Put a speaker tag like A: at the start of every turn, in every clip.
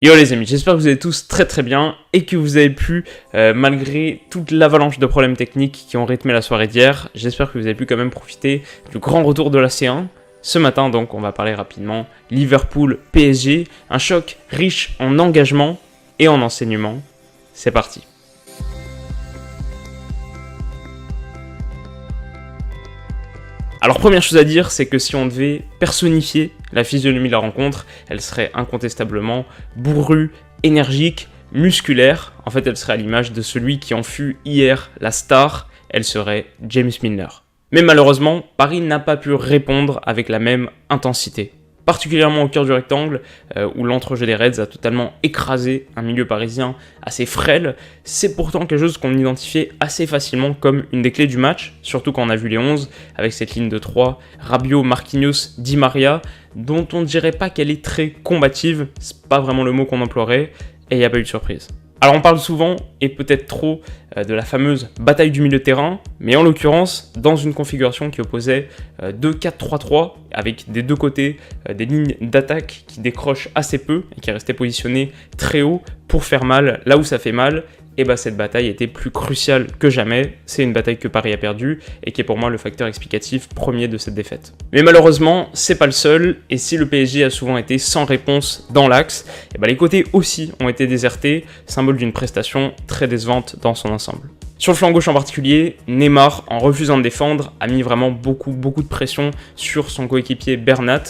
A: Yo les amis, j'espère que vous allez tous très bien et que vous avez pu, malgré toute l'avalanche de problèmes techniques qui ont rythmé la soirée d'hier, j'espère que vous avez pu quand même profiter du grand retour de la C1. Ce matin donc, on va parler rapidement Liverpool-PSG, un choc riche en engagement et en enseignement. C'est parti. Alors première chose à dire, c'est que si on devait personnifier la physionomie de la rencontre, elle serait incontestablement bourrue, énergique, musculaire. En fait, elle serait à l'image de celui qui en fut hier la star, elle serait James Milner. Mais malheureusement, Paris n'a pas pu répondre avec la même intensité. Particulièrement au cœur du rectangle, où l'entrejeu des Reds a totalement écrasé un milieu parisien assez frêle. C'est pourtant quelque chose qu'on identifiait assez facilement comme une des clés du match, surtout quand on a vu les 11, avec cette ligne de 3, Rabiot, Marquinhos, Di Maria, dont on ne dirait pas qu'elle est très combative, c'est pas vraiment le mot qu'on emploierait, et il n'y a pas eu de surprise. Alors on parle souvent, et peut-être trop, de la fameuse bataille du milieu de terrain, mais en l'occurrence, dans une configuration qui opposait 2-4-3-3, avec des deux côtés des lignes d'attaque qui décrochent assez peu, et qui restaient positionnées très haut pour faire mal là où ça fait mal, et bah cette bataille était plus cruciale que jamais. C'est une bataille que Paris a perdue, et qui est pour moi le facteur explicatif premier de cette défaite. Mais malheureusement, c'est pas le seul, et si le PSG a souvent été sans réponse dans l'axe, et bah les côtés aussi ont été désertés, symbole d'une prestation très décevante dans son ensemble. Sur le flanc gauche en particulier, Neymar, en refusant de défendre, a mis vraiment beaucoup de pression sur son coéquipier Bernat,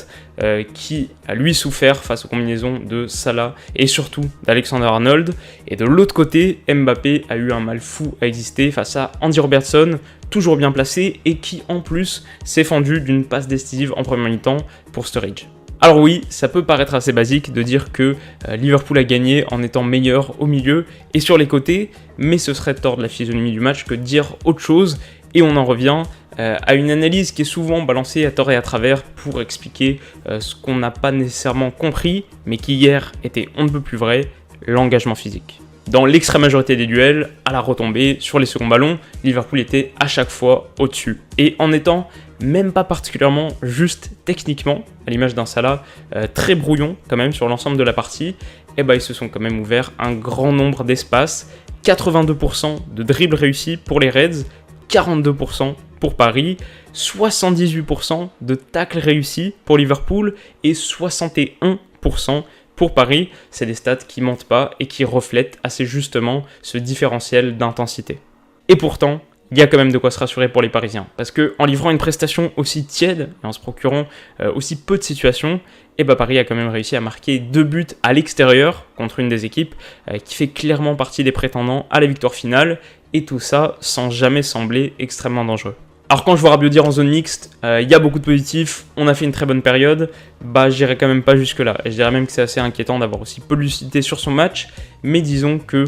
A: qui a lui souffert face aux combinaisons de Salah et surtout d'Alexander-Arnold. Et de l'autre côté, Mbappé a eu un mal fou à exister face à Andy Robertson, toujours bien placé et qui en plus s'est fendu d'une passe décisive en première mi-temps pour Sturridge. Alors oui, ça peut paraître assez basique de dire que Liverpool a gagné en étant meilleur au milieu et sur les côtés, mais ce serait tordre la physionomie du match que de dire autre chose, et on en revient à une analyse qui est souvent balancée à tort et à travers pour expliquer ce qu'on n'a pas nécessairement compris, mais qui hier était on ne peut plus vrai, l'engagement physique. Dans l'extrême majorité des duels, à la retombée, sur les seconds ballons, Liverpool était à chaque fois au-dessus. Et en étant même pas particulièrement juste techniquement, à l'image d'un Salah très brouillon quand même sur l'ensemble de la partie, et bah ils se sont quand même ouverts un grand nombre d'espaces, 82% de dribbles réussis pour les Reds, 42% pour Paris, 78% de tacles réussis pour Liverpool et 61% pour Paris. C'est des stats qui mentent pas et qui reflètent assez justement ce différentiel d'intensité. Et pourtant, il y a quand même de quoi se rassurer pour les Parisiens, parce qu'en livrant une prestation aussi tiède et en se procurant aussi peu de situations, et bah Paris a quand même réussi à marquer 2 buts à l'extérieur contre une des équipes qui fait clairement partie des prétendants à la victoire finale, et tout ça sans jamais sembler extrêmement dangereux. Alors quand je vois Rabiot dire en zone mixte, il y a beaucoup de positifs, on a fait une très bonne période, bah j'irai quand même pas jusque là. Et je dirais même que c'est assez inquiétant d'avoir aussi peu de lucidité sur son match, mais disons que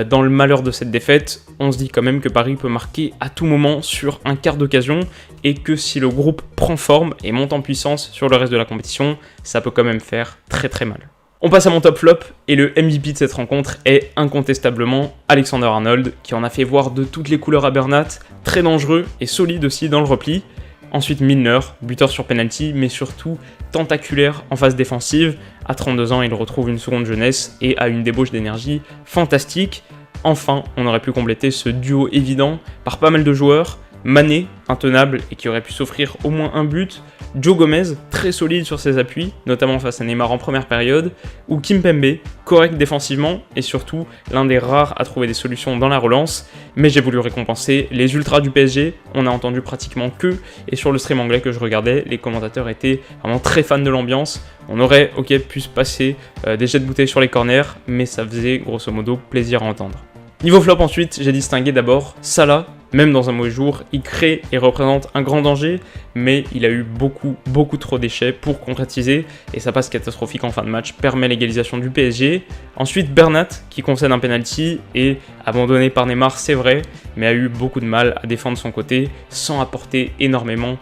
A: dans le malheur de cette défaite, on se dit quand même que Paris peut marquer à tout moment sur un quart d'occasion, et que si le groupe prend forme et monte en puissance sur le reste de la compétition, ça peut quand même faire très mal. On passe à mon top flop, et le MVP de cette rencontre est incontestablement Alexander-Arnold, qui en a fait voir de toutes les couleurs à Bernat, très dangereux et solide aussi dans le repli. Ensuite Milner, buteur sur penalty, mais surtout tentaculaire en phase défensive. À 32 ans, il retrouve une seconde jeunesse et a une débauche d'énergie fantastique. Enfin, on aurait pu compléter ce duo évident par pas mal de joueurs. Mané, intenable et qui aurait pu s'offrir au moins un but, Joe Gomez, très solide sur ses appuis, notamment face à Neymar en première période, ou Kimpembe, correct défensivement et surtout l'un des rares à trouver des solutions dans la relance, mais j'ai voulu récompenser les ultras du PSG, on a entendu pratiquement qu'eux, et sur le stream anglais que je regardais, les commentateurs étaient vraiment très fans de l'ambiance. On aurait pu se passer des jets de bouteilles sur les corners, mais ça faisait grosso modo plaisir à entendre. Niveau flop ensuite, j'ai distingué d'abord Salah. Même dans un mauvais jour, il crée et représente un grand danger, mais il a eu beaucoup trop d'échecs pour concrétiser, et sa passe catastrophique en fin de match permet l'égalisation du PSG. Ensuite Bernat, qui concède un penalty, et abandonné par Neymar, c'est vrai, mais a eu beaucoup de mal à défendre son côté, sans apporter énormément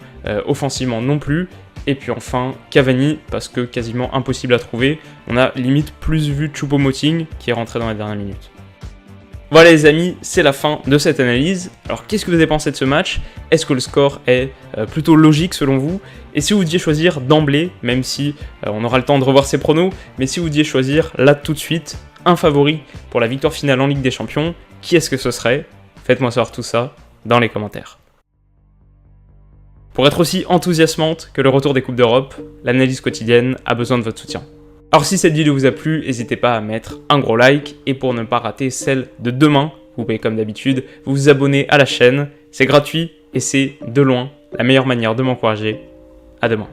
A: offensivement non plus. Et puis enfin Cavani, parce que quasiment impossible à trouver, on a limite plus vu Choupo-Moting qui est rentré dans les dernières minutes. Voilà les amis, c'est la fin de cette analyse. Alors qu'est-ce que vous avez pensé de ce match? Est-ce que le score est plutôt logique selon vous? Et si vous deviez choisir d'emblée, même si on aura le temps de revoir ses pronos, mais si vous deviez choisir là tout de suite un favori pour la victoire finale en Ligue des Champions, qui est-ce que ce serait? Faites-moi savoir tout ça dans les commentaires. Pour être aussi enthousiasmante que le retour des Coupes d'Europe, l'analyse quotidienne a besoin de votre soutien. Alors si cette vidéo vous a plu, n'hésitez pas à mettre un gros like, et pour ne pas rater celle de demain, vous pouvez comme d'habitude vous abonner à la chaîne, c'est gratuit et c'est de loin la meilleure manière de m'encourager. À demain.